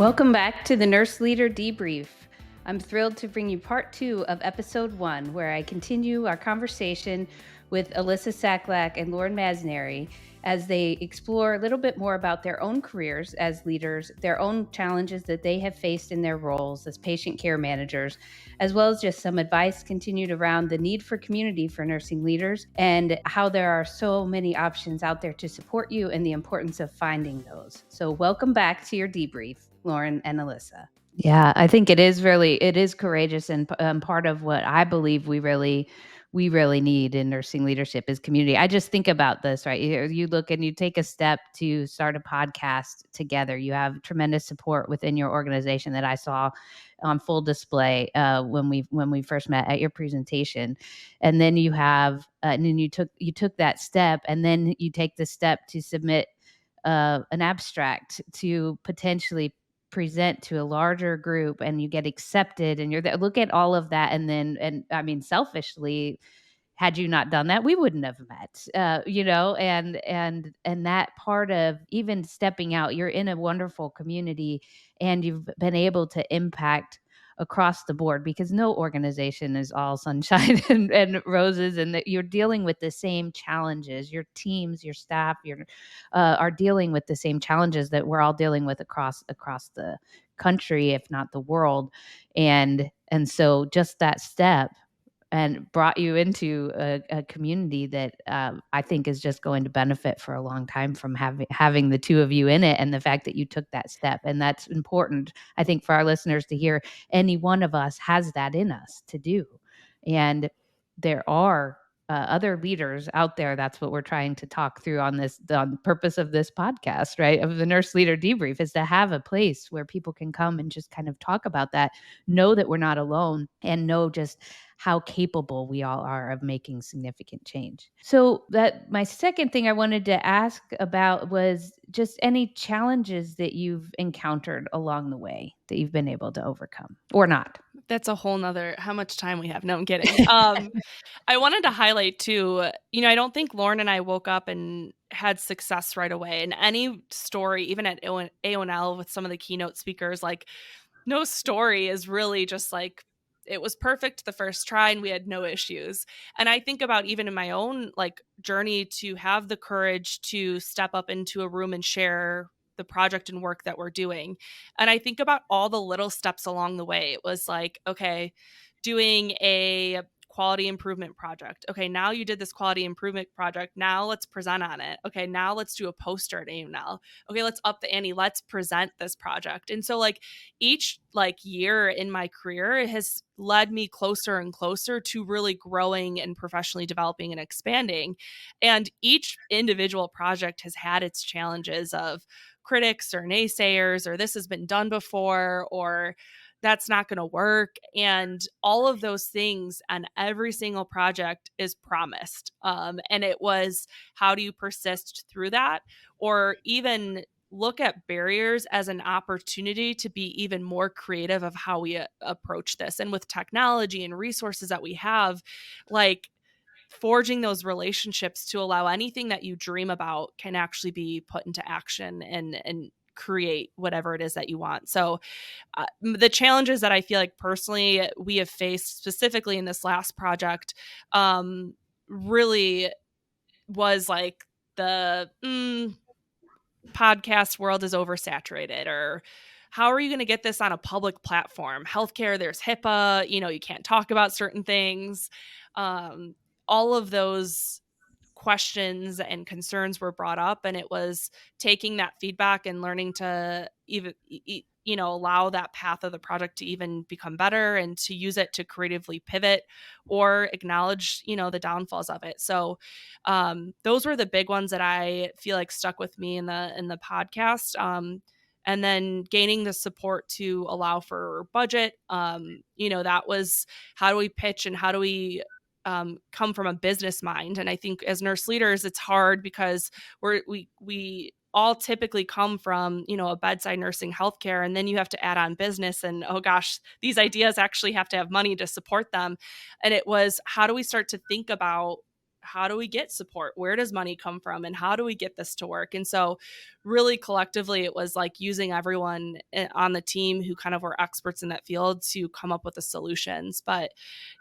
Welcome back to the Nurse Leader Debrief. I'm thrilled to bring you part 2 of episode 1, where I continue our conversation with Alyssa Saklak and Laurin Masnari as they explore a little bit more about their own careers as leaders, their own challenges that they have faced in their roles as patient care managers, as well as just some advice continued around the need for community for nursing leaders and how there are so many options out there to support you and the importance of finding those. So welcome back to your debrief, Laurin and Alyssa. Yeah, I think it is courageous, and part of what I believe we really need in nursing leadership is community. I just think about this, right? You look and you take a step to start a podcast together. You have tremendous support within your organization that I saw on full display when we first met at your presentation, and then and then you took that step, and then you take the step to submit an abstract to potentially present to a larger group, and you get accepted, and you're there. Look at all of that. And I mean, selfishly, had you not done that, we wouldn't have met, and that part of even stepping out, you're in a wonderful community and you've been able to impact across the board, because no organization is all sunshine and roses, and that you're dealing with the same challenges. Your teams, your staff, are dealing with the same challenges that we're all dealing with across the country, if not the world. And so just that step and brought you into a community that I think is just going to benefit for a long time from having the two of you in it, and the fact that you took that step. And that's important, I think, for our listeners to hear. Any one of us has that in us to do. And there are other leaders out there. That's what we're trying to talk through on the purpose of this podcast, right? Of the Nurse Leader Debrief, is to have a place where people can come and just kind of talk about that, know that we're not alone, and know just how capable we all are of making significant change. So that my second thing I wanted to ask about was just any challenges that you've encountered along the way that you've been able to overcome or not. That's a whole nother, how much time we have. No, I'm kidding. I wanted to highlight too, I don't think Laurin and I woke up and had success right away. And any story, even at AONL with some of the keynote speakers, like no story is really just like, it was perfect the first try and we had no issues. And I think about even in my own journey to have the courage to step up into a room and share the project and work that we're doing. And I think about all the little steps along the way. It was like, okay, doing a quality improvement project. Okay, now you did this quality improvement project. Now let's present on it. Okay, now let's do a poster at AML. Okay, let's up the ante. Let's present this project. And so each year in my career has led me closer and closer to really growing and professionally developing and expanding. And each individual project has had its challenges of critics or naysayers, or this has been done before, or that's not going to work. And all of those things on every single project is promised. And it was, how do you persist through that? Or even look at barriers as an opportunity to be even more creative of how we approach this. And with technology and resources that we have, forging those relationships to allow anything that you dream about can actually be put into action and create whatever it is that you want. So the challenges that I feel like personally we have faced specifically in this last project really was the podcast world is oversaturated, or how are you going to get this on a public platform? Healthcare, there's HIPAA, you can't talk about certain things. All of those questions and concerns were brought up, and it was taking that feedback and learning to even allow that path of the project to even become better, and to use it to creatively pivot or acknowledge the downfalls of it. So those were the big ones that I feel like stuck with me in the podcast. And then gaining the support to allow for budget. That was, how do we pitch and how do we come from a business mind? And I think as nurse leaders, it's hard because we all typically come from, a bedside nursing healthcare, and then you have to add on business, and oh gosh, these ideas actually have to have money to support them. And it was, how do we start to think about how do we get support? Where does money come from? And how do we get this to work? And so, really collectively, it was like using everyone on the team who kind of were experts in that field to come up with the solutions. But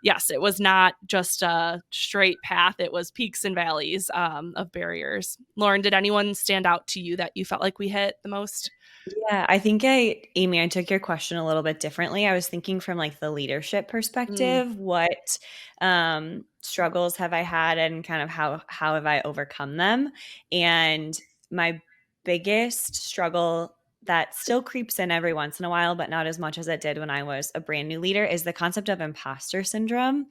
yes, it was not just a straight path, it was peaks and valleys of barriers. Laurin, did anyone stand out to you that you felt like we hit the most? Yeah, I think Amy, I took your question a little bit differently. I was thinking from like the leadership Mm. perspective, what struggles have I had and kind of how have I overcome them? And my biggest struggle that still creeps in every once in a while, but not as much as it did when I was a brand new leader, is the concept of imposter syndrome.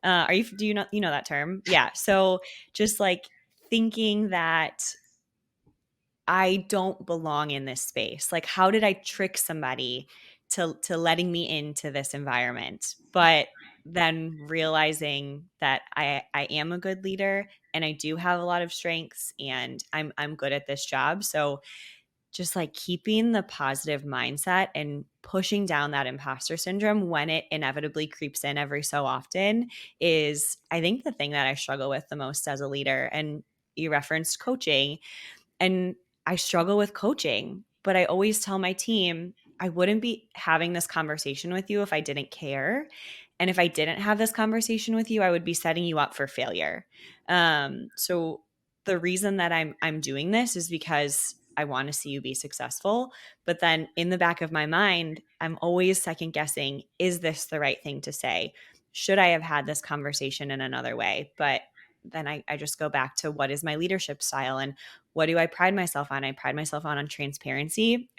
Do you know that term? Yeah. So just like thinking that I don't belong in this space. Like, how did I trick somebody to letting me into this environment? But then realizing that I am a good leader and I do have a lot of strengths and I'm good at this job. So just like keeping the positive mindset and pushing down that imposter syndrome when it inevitably creeps in every so often is, I think, the thing that I struggle with the most as a leader. And you referenced coaching, and I struggle with coaching, but I always tell my team, I wouldn't be having this conversation with you if I didn't care. And if I didn't have this conversation with you, I would be setting you up for failure. So the reason that I'm doing this is because I want to see you be successful. But then in the back of my mind, I'm always second guessing, is this the right thing to say? Should I have had this conversation in another way? But then I just go back to what is my leadership style and what do I pride myself on? I pride myself on transparency.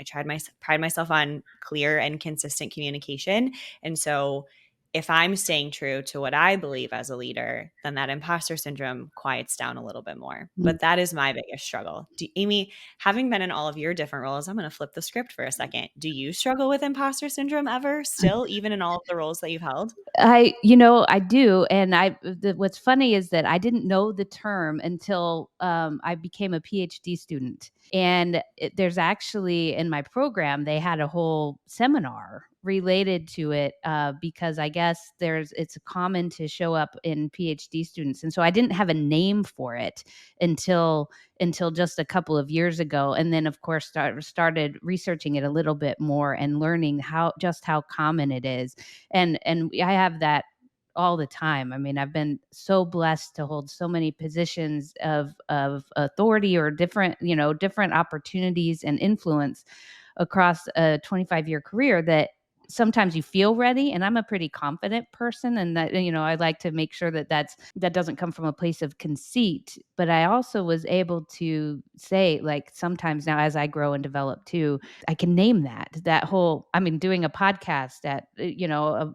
Pride myself on clear and consistent communication. And so if I'm staying true to what I believe as a leader, then that imposter syndrome quiets down a little bit more. But that is my biggest struggle. Amy, having been in all of your different roles, I'm going to flip the script for a second. Do you struggle with imposter syndrome ever still, even in all of the roles that you've held? I do, and what's funny is that I didn't know the term until I became a PhD student, and there's actually in my program they had a whole seminar related to it because I guess it's common to show up in PhD students, and so I didn't have a name for it until just a couple of years ago, and then of course started researching it a little bit more and learning how common it is, and I have that all the time. I mean, I've been so blessed to hold so many positions of authority or different opportunities and influence across a 25-year career that sometimes you feel ready, and I'm a pretty confident person, and that I like to make sure that doesn't come from a place of conceit, but I also was able to say, like, sometimes now as I grow and develop too, I can name that whole, I mean, doing a podcast at, of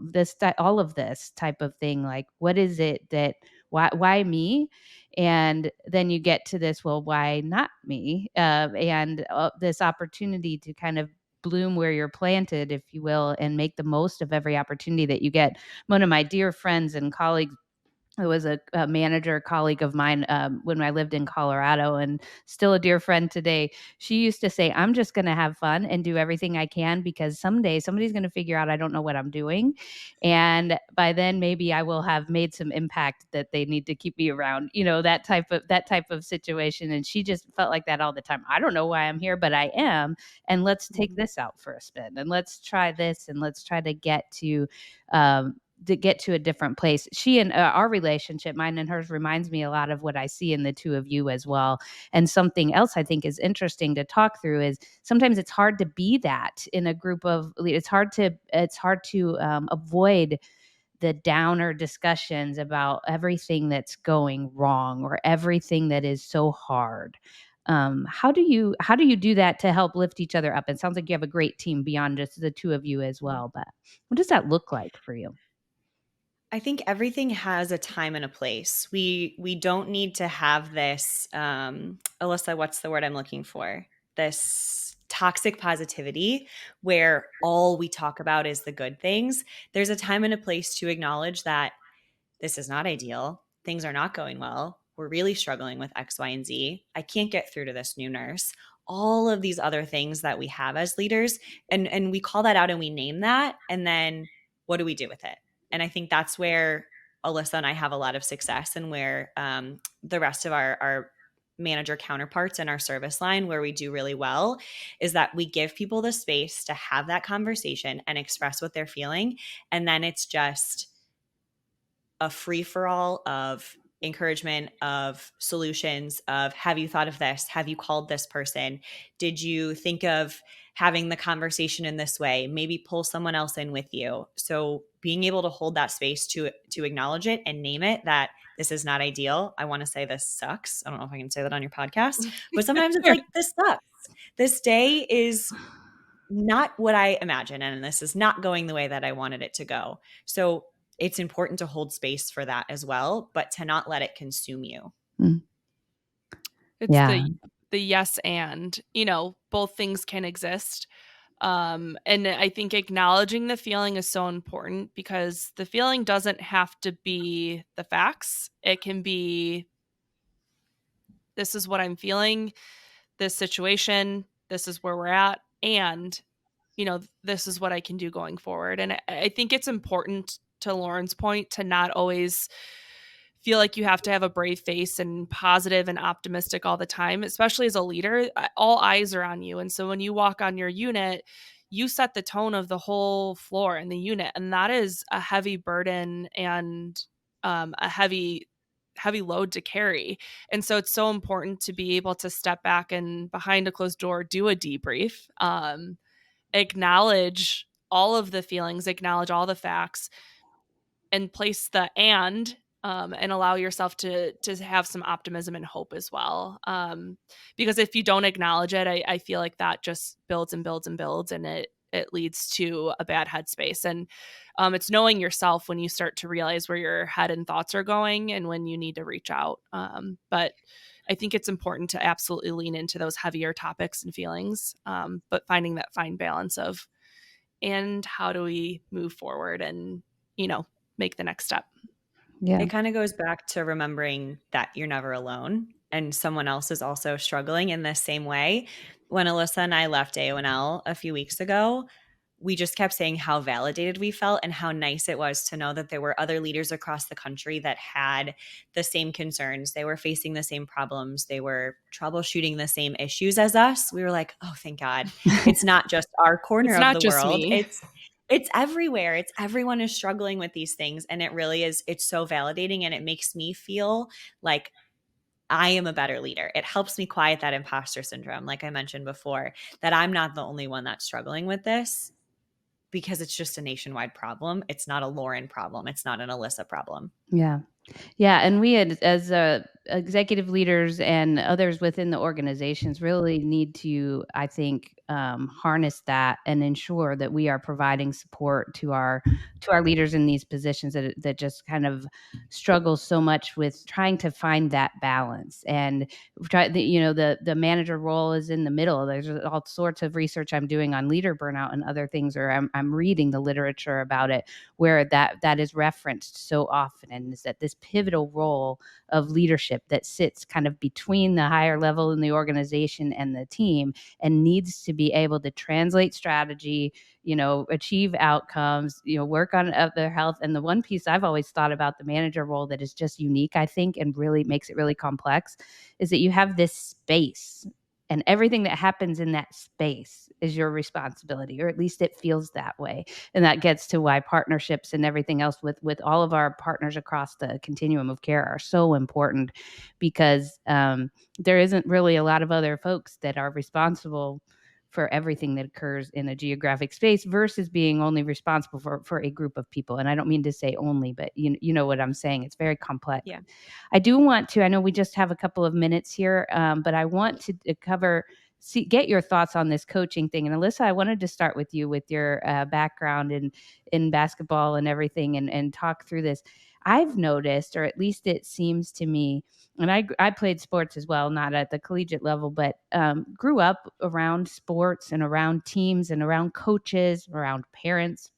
all of this type of thing. Like, what is it that, why me? And then you get to this, well, why not me? And this opportunity to kind of bloom where you're planted, if you will, and make the most of every opportunity that you get. One of my dear friends and colleagues who was a manager colleague of mine when I lived in Colorado, and still a dear friend today. She used to say, "I'm just going to have fun and do everything I can because someday somebody's going to figure out I don't know what I'm doing, and by then maybe I will have made some impact that they need to keep me around." That type of situation, and she just felt like that all the time. I don't know why I'm here, but I am, and let's take this out for a spin, and let's try this, and let's try um, to get to a different place. She and our relationship, mine and hers, reminds me a lot of what I see in the two of you as well. And something else I think is interesting to talk through is sometimes it's hard to be that in a group of. It's hard to avoid the downer discussions about everything that's going wrong or everything that is so hard. How do you do that to help lift each other up? It sounds like you have a great team beyond just the two of you as well, but what does that look like for you? I think everything has a time and a place. We don't need to have this Alyssa, what's the word I'm looking for? This toxic positivity where all we talk about is the good things. There's a time and a place to acknowledge that this is not ideal. Things are not going well. We're really struggling with X, Y, and Z. I can't get through to this new nurse. All of these other things that we have as leaders, and we call that out and we name that, and then what do we do with it? And I think that's where Alyssa and I have a lot of success, and where the rest of our manager counterparts in our service line, where we do really well, is that we give people the space to have that conversation and express what they're feeling. And then it's just a free for all of encouragement, of solutions, of have you thought of this? Have you called this person? Did you think of having the conversation in this way? Maybe pull someone else in with you. So being able to hold that space to acknowledge it and name it, that this is not ideal. I want to say this sucks. I don't know if I can say that on your podcast, but sometimes it's like, this sucks. This day is not what I imagined, and this is not going the way that I wanted it to go. So it's important to hold space for that as well, but to not let it consume you. It's the yes and, both things can exist. And I think acknowledging the feeling is so important, because the feeling doesn't have to be the facts. It can be, this is what I'm feeling, this situation, this is where we're at, and this is what I can do going forward. And I think it's important, to Laurin's point, to not always feel like you have to have a brave face and positive and optimistic all the time, especially as a leader. All eyes are on you. And so when you walk on your unit, you set the tone of the whole floor in the unit. And that is a heavy burden and a heavy load to carry. And so it's so important to be able to step back and behind a closed door, do a debrief, acknowledge all of the feelings, acknowledge all the facts, and place the and allow yourself to have some optimism and hope as well. Because if you don't acknowledge it, I feel like that just builds and builds and builds, and it leads to a bad headspace. And it's knowing yourself when you start to realize where your head and thoughts are going and when you need to reach out. But I think it's important to absolutely lean into those heavier topics and feelings, but finding that fine balance of, and how do we move forward and, make the next step. Yeah. It kind of goes back to remembering that you're never alone, and someone else is also struggling in the same way. When Alyssa and I left AONL a few weeks ago, we just kept saying how validated we felt and how nice it was to know that there were other leaders across the country that had the same concerns. They were facing the same problems. They were troubleshooting the same issues as us. We were like, oh, thank God. It's not just our corner of the world. Me. It's everywhere. It's everyone is struggling with these things. And it really is, it's so validating, and it makes me feel like I am a better leader. It helps me quiet that imposter syndrome, like I mentioned before, that I'm not the only one that's struggling with this, because it's just a nationwide problem. It's not a Laurin problem. It's not an Alyssa problem. Yeah. Yeah. And we had, as executive leaders and others within the organizations, really need to, I think, harness that and ensure that we are providing support to our leaders in these positions that just kind of struggle so much with trying to find that balance. And the manager role is in the middle. There's all sorts of research I'm doing on leader burnout and other things, or I'm reading the literature about it, where that is referenced so often, and is that this pivotal role of leadership that sits kind of between the higher level in the organization and the team, and needs to be able to translate strategy, achieve outcomes, work on their health. And the one piece I've always thought about the manager role that is just unique, I think, and really makes it really complex, is that you have this space, and everything that happens in that space is your responsibility, or at least it feels that way. And that gets to why partnerships and everything else with all of our partners across the continuum of care are so important, because there isn't really a lot of other folks that are responsible for everything that occurs in a geographic space, versus being only responsible for a group of people. And I don't mean to say only, but you know what I'm saying. It's very complex. Yeah. I do want to, I know we just have a couple of minutes here, but I want to get your thoughts on this coaching thing. And Alyssa, I wanted to start with you, with your background in basketball and everything, and talk through this. I've noticed, or at least it seems to me, and I played sports as well, not at the collegiate level, but grew up around sports and around teams and around coaches, around parents,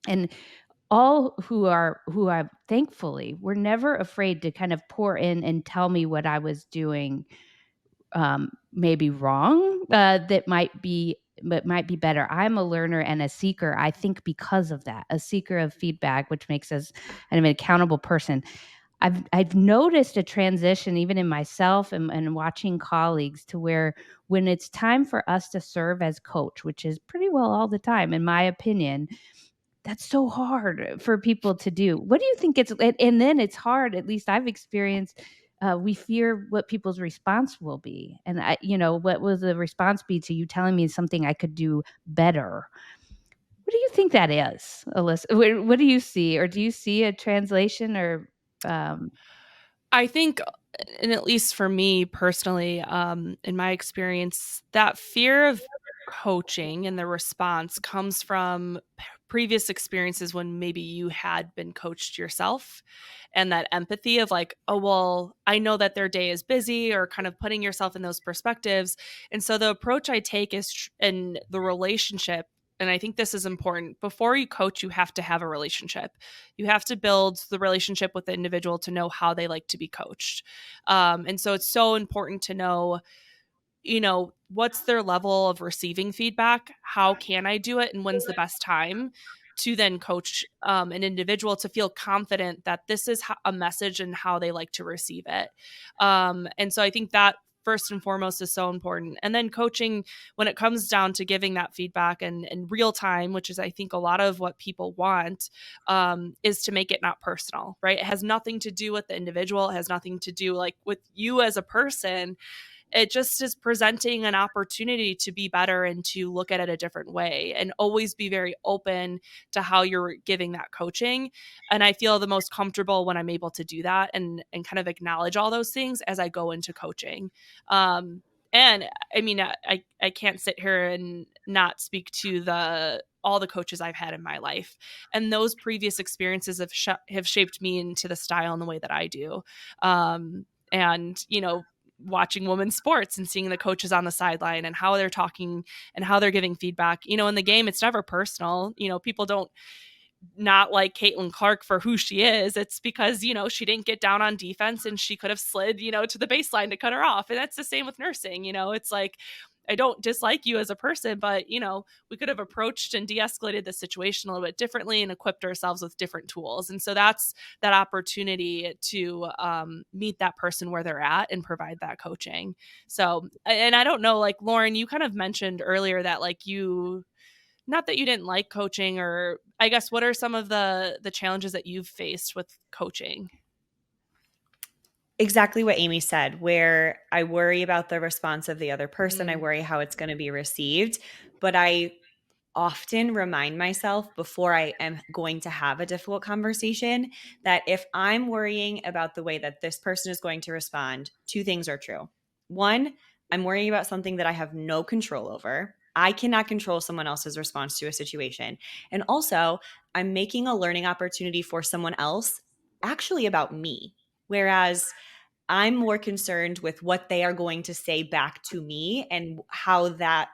and all who are thankfully were never afraid to kind of pour in and tell me what I was doing maybe wrong, that might be might be better. I'm a learner and a seeker, I think, because of that, a seeker of feedback, which makes us an accountable person. I've noticed a transition even in myself and watching colleagues to where when it's time for us to serve as coach, which is pretty well all the time, in my opinion, that's so hard for people to do. What do you think and then it's hard, at least I've experienced, we fear what people's response will be. And what will the response be to you telling me something I could do better? What do you think that is, Alyssa? What do you see? Or do you see a translation or, um I think, and at least for me personally, in my experience, that fear of coaching and the response comes from previous experiences when maybe you had been coached yourself, and that empathy of like, oh, well, I know that their day is busy, or kind of putting yourself in those perspectives. And so the approach I take is in the relationship. And I think this is important. Before you coach, you have to have a relationship. You have to build the relationship with the individual to know how they like to be coached. And so it's so important to know, what's their level of receiving feedback? How can I do it? And when's the best time to then coach an individual to feel confident that this is a message and how they like to receive it. And so I think that first and foremost is so important. And then coaching, when it comes down to giving that feedback and in real time, which is I think a lot of what people want, is to make it not personal, right? It has nothing to do with the individual. It has nothing to do like with you as a person. It just is presenting an opportunity to be better and to look at it a different way, and always be very open to how you're giving that coaching. And I feel the most comfortable when I'm able to do that and kind of acknowledge all those things as I go into coaching. And I mean, I can't sit here and not speak to all the coaches I've had in my life, and those previous experiences have shaped me into the style and the way that I do. And watching women's sports and seeing the coaches on the sideline and how they're talking and how they're giving feedback. In the game, it's never personal. People don't not like Caitlin Clark for who she is. It's because, she didn't get down on defense and she could have slid, to the baseline to cut her off. And that's the same with nursing. It's like, I don't dislike you as a person, but, we could have approached and de-escalated the situation a little bit differently and equipped ourselves with different tools. And so that's that opportunity to meet that person where they're at and provide that coaching. So, and I don't know, like Laurin, you kind of mentioned earlier that like not that you didn't like coaching, or I guess what are some of the challenges that you've faced with coaching? Exactly what Amy said, where I worry about the response of the other person. I worry how it's going to be received, but I often remind myself before I am going to have a difficult conversation that if I'm worrying about the way that this person is going to respond, two things are true. One, I'm worrying about something that I have no control over. I cannot control someone else's response to a situation. And also, I'm making a learning opportunity for someone else actually about me. Whereas I'm more concerned with what they are going to say back to me and how that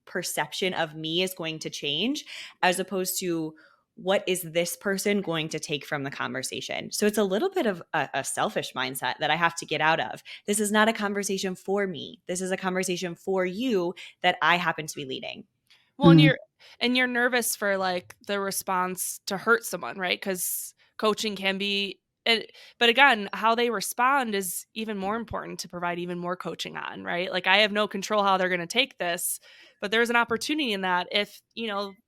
perception of me is going to change, as opposed to what is this person going to take from the conversation. So it's a little bit of a selfish mindset that I have to get out of. This is not a conversation for me. This is a conversation for you that I happen to be leading. Well, and you're nervous for like the response to hurt someone, right? Because coaching can be, but again, how they respond is even more important to provide even more coaching on, right? Like I have no control how they're going to take this, but there's an opportunity in that if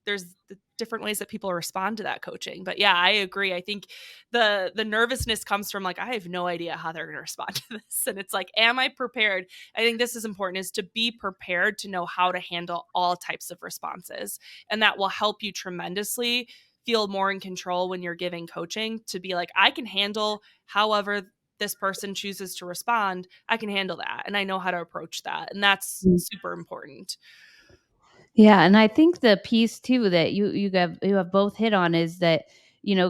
there's the different ways that people respond to that coaching. But yeah, I agree. I think the nervousness comes from like I have no idea how they're going to respond to this, and it's like, am I prepared? I think this is important, is to be prepared to know how to handle all types of responses. And that will help you tremendously feel more in control when you're giving coaching, to be like, I can handle however this person chooses to respond. I can handle that. And I know how to approach that. And that's super important. Yeah, and I think the piece too that you have both hit on is that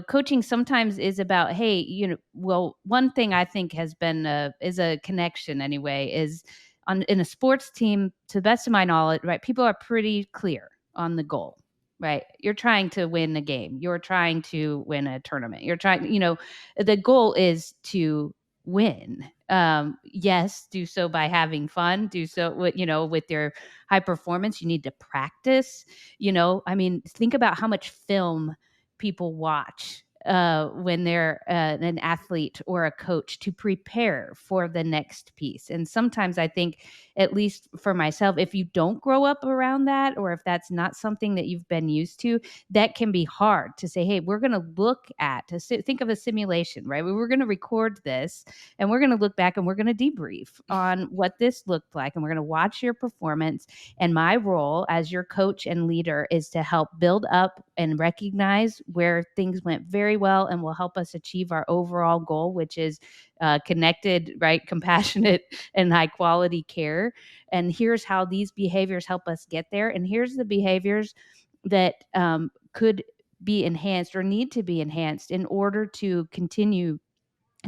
coaching sometimes is about, hey, well, one thing I think has been is a connection anyway, is in a sports team, to the best of my knowledge, right? People are pretty clear on the goal, right? You're trying to win a game, you're trying to win a tournament, you're trying, the goal is to win. Yes, do so by having fun, do so with, with your high performance. You need to practice, I mean, think about how much film people watch when they're an athlete or a coach to prepare for the next piece. And sometimes I think, at least for myself, if you don't grow up around that, or if that's not something that you've been used to, that can be hard to say, hey, we're going to look at, think of a simulation, right? We're going to record this and we're going to look back and we're going to debrief on what this looked like. And we're going to watch your performance. And my role as your coach and leader is to help build up and recognize where things went very well and will help us achieve our overall goal, which is connected, right? Compassionate and high quality care. And here's how these behaviors help us get there. And here's the behaviors that could be enhanced or need to be enhanced in order to continue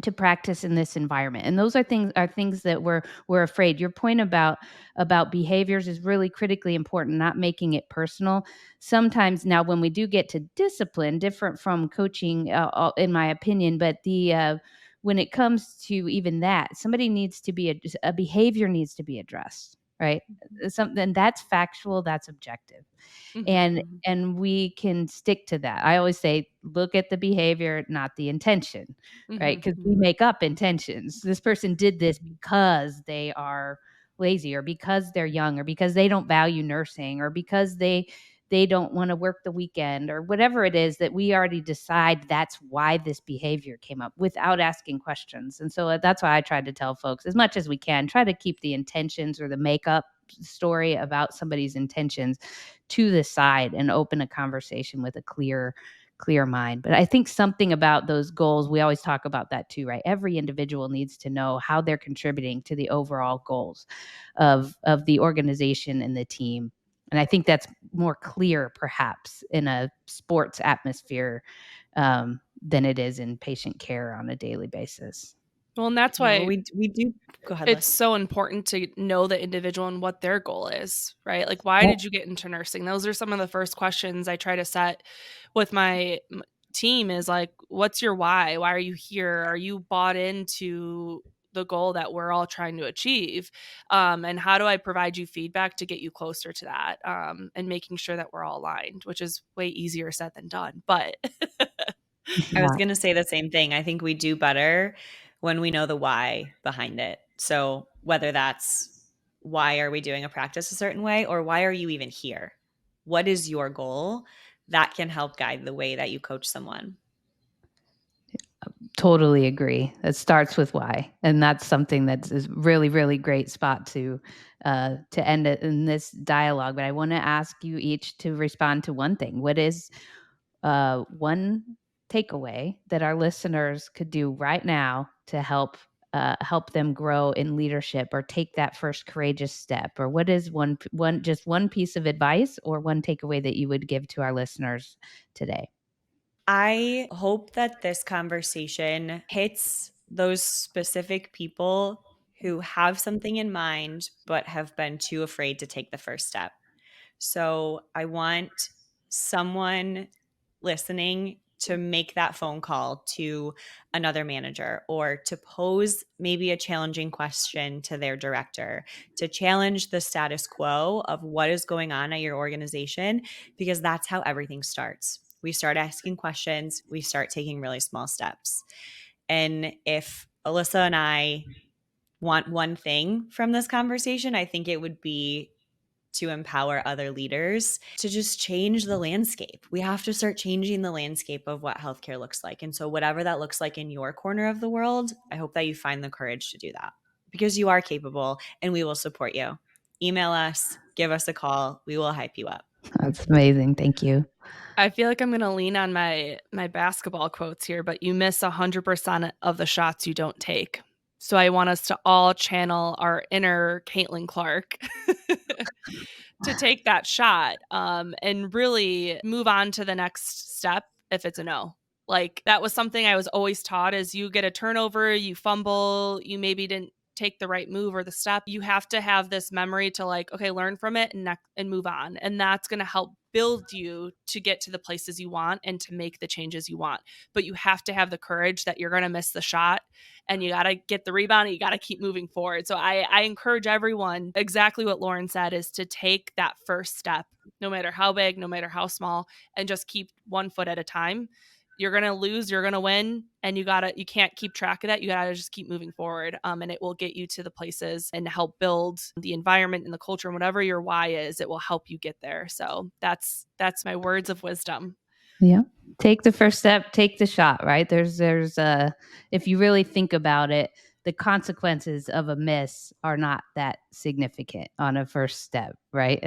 to practice in this environment. And those are things that we're afraid. Your point about behaviors is really critically important, not making it personal. Sometimes, now when we do get to discipline, different from coaching, in my opinion, but the when it comes to even that, somebody needs to be a behavior needs to be addressed, right? Something that's factual, that's objective, and Mhm. and we can stick to that. I always say, look at the behavior, not the intention, right? Mhm. Because we make up intentions. This person did this because they are lazy, or because they're young, or because they don't value nursing, or because they don't want to work the weekend, or whatever it is that we already decide that's why this behavior came up, without asking questions. And so that's why I tried to tell folks, as much as we can, try to keep the intentions or the makeup story about somebody's intentions to the side and open a conversation with a clear mind. But I think something about those goals, we always talk about that too, right? Every individual needs to know how they're contributing to the overall goals of the organization and the team. And I think that's more clear perhaps in a sports atmosphere than it is in patient care on a daily basis. Well, and that's Yeah, well, why we do. Go ahead, it's Liz. so important to know the individual and what their goal is, right? Like, why Yeah. did you get into nursing? Those are some of the first questions I try to set with my team is like, what's your why? Why are you here? Are you bought into the goal that we're all trying to achieve? And how do I provide you feedback to get you closer to that? And making sure that we're all aligned, which is way easier said than done. But I was going to say the same thing. I think we do better when we know the why behind it. So whether that's why are we doing a practice a certain way, or why are you even here? What is your goal? That can help guide the way that you coach someone. Totally agree. It starts with why, and that's something that's is really, really great spot to end it in this dialogue. But I want to ask you each to respond to one thing. What is one takeaway that our listeners could do right now to help them grow in leadership, or take that first courageous step? Or what is one piece of advice or one takeaway that you would give to our listeners today? I hope that this conversation hits those specific people who have something in mind but have been too afraid to take the first step. So I want someone listening to make that phone call to another manager, or to pose maybe a challenging question to their director, to challenge the status quo of what is going on at your organization, because that's how everything starts. We start asking questions, we start taking really small steps. And if Alyssa and I want one thing from this conversation, I think it would be to empower other leaders to just change the landscape. We have to start changing the landscape of what healthcare looks like. And so, whatever that looks like in your corner of the world, I hope that you find the courage to do that, because you are capable and we will support you. Email us, give us a call. We will hype you up. That's amazing. Thank you. I feel like I'm going to lean on my basketball quotes here, but you miss 100% of the shots you don't take. So I want us to all channel our inner Caitlin Clark to take that shot, and really move on to the next step if it's a no. Like, that was something I was always taught: is you get a turnover, you fumble, you maybe didn't take the right move or the step. You have to have this memory to, like, okay, learn from it and move on. And that's going to help build you to get to the places you want and to make the changes you want. But you have to have the courage that you're going to miss the shot and you got to get the rebound and you got to keep moving forward. So I encourage everyone, exactly what Laurin said, is to take that first step, no matter how big, no matter how small, and just keep one foot at a time. You're going to lose, you're going to win, and you can't keep track of that. You got to just keep moving forward. And it will get you to the places and help build the environment and the culture, and whatever your why is, it will help you get there. So that's my words of wisdom. Yeah. Take the first step, take the shot, right? There's if you really think about it, the consequences of a miss are not that significant on a first step, right?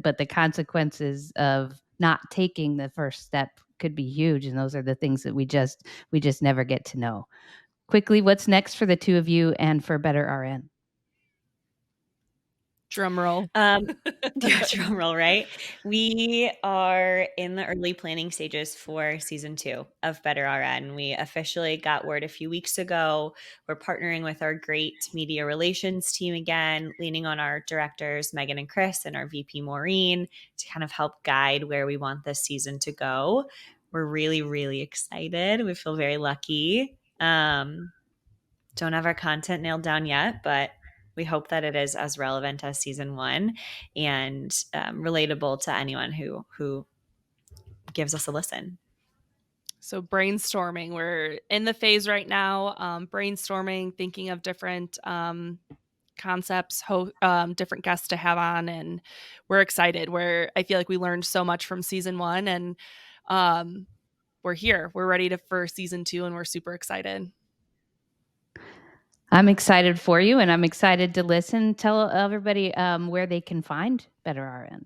But the consequences of not taking the first step could be huge, and those are the things that we just never get to know. Quickly, what's next for the two of you and for Better RN? Drum roll. Drum roll, right? We are in the early planning stages for season 2 of Better RN. We officially got word a few weeks ago. We're partnering with our great media relations team again, leaning on our directors, Megan and Chris, and our VP, Maureen, to kind of help guide where we want this season to go. We're really, really excited. We feel very lucky. Don't have our content nailed down yet, but we hope that it is as relevant as season 1 and relatable to anyone who gives us a listen. So brainstorming, we're in the phase right now, brainstorming, thinking of different concepts, different guests to have on, and we're excited. I feel like we learned so much from season 1, and we're here. We're ready for season 2, and we're super excited. I'm excited for you, and I'm excited to listen. Tell everybody where they can find Better RN.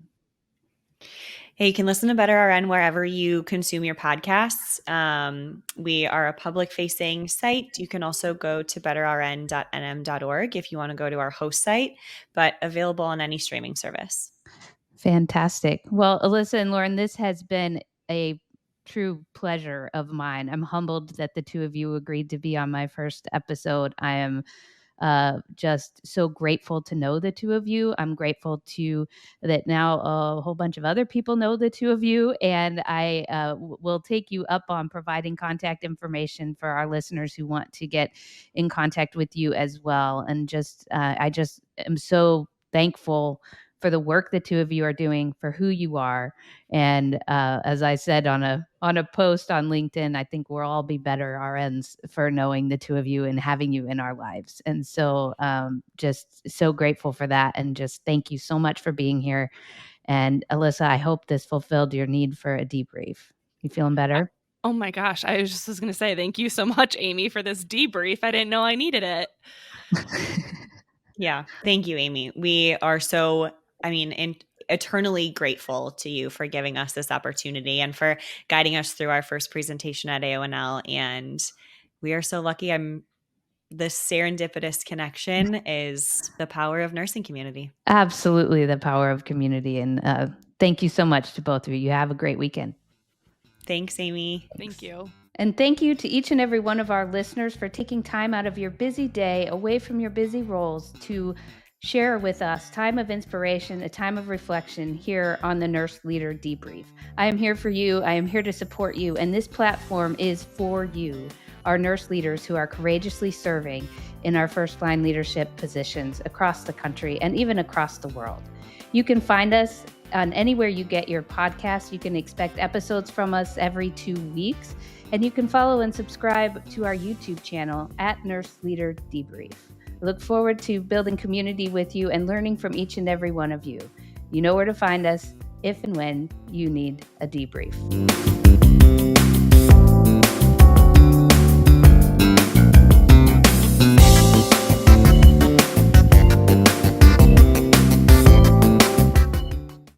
Hey, you can listen to Better RN wherever you consume your podcasts. We are a public-facing site. You can also go to betterrn.nm.org if you want to go to our host site, but available on any streaming service. Fantastic. Well, Alyssa and Laurin, this has been a true pleasure of mine. I'm humbled that the two of you agreed to be on my first episode. I am just so grateful to know the two of you. I'm grateful that now a whole bunch of other people know the two of you, and I will take you up on providing contact information for our listeners who want to get in contact with you as well. And I just am so thankful for the work the two of you are doing, for who you are. And as I said on a post on LinkedIn, I think we'll all be better RNs for knowing the two of you and having you in our lives. And so just so grateful for that. And just thank you so much for being here. And Alyssa, I hope this fulfilled your need for a debrief. You feeling better? Oh my gosh. I was going to say, thank you so much, Amy, for this debrief. I didn't know I needed it. Yeah. Thank you, Amy. We are so, eternally grateful to you for giving us this opportunity and for guiding us through our first presentation at AONL. And we are so lucky. This serendipitous connection is the power of nursing community. Absolutely, the power of community. And thank you so much to both of you. You have a great weekend. Thanks, Amy. Thank you. And thank you to each and every one of our listeners for taking time out of your busy day, away from your busy roles, to share with us time of inspiration, a time of reflection here on the Nurse Leader Debrief. I am here for you. I am here to support you. And this platform is for you, our nurse leaders who are courageously serving in our first line leadership positions across the country and even across the world. You can find us on anywhere you get your podcasts. You can expect episodes from us every 2 weeks. And you can follow and subscribe to our YouTube channel at Nurse Leader Debrief. I look forward to building community with you and learning from each and every one of you. You know where to find us if and when you need a debrief.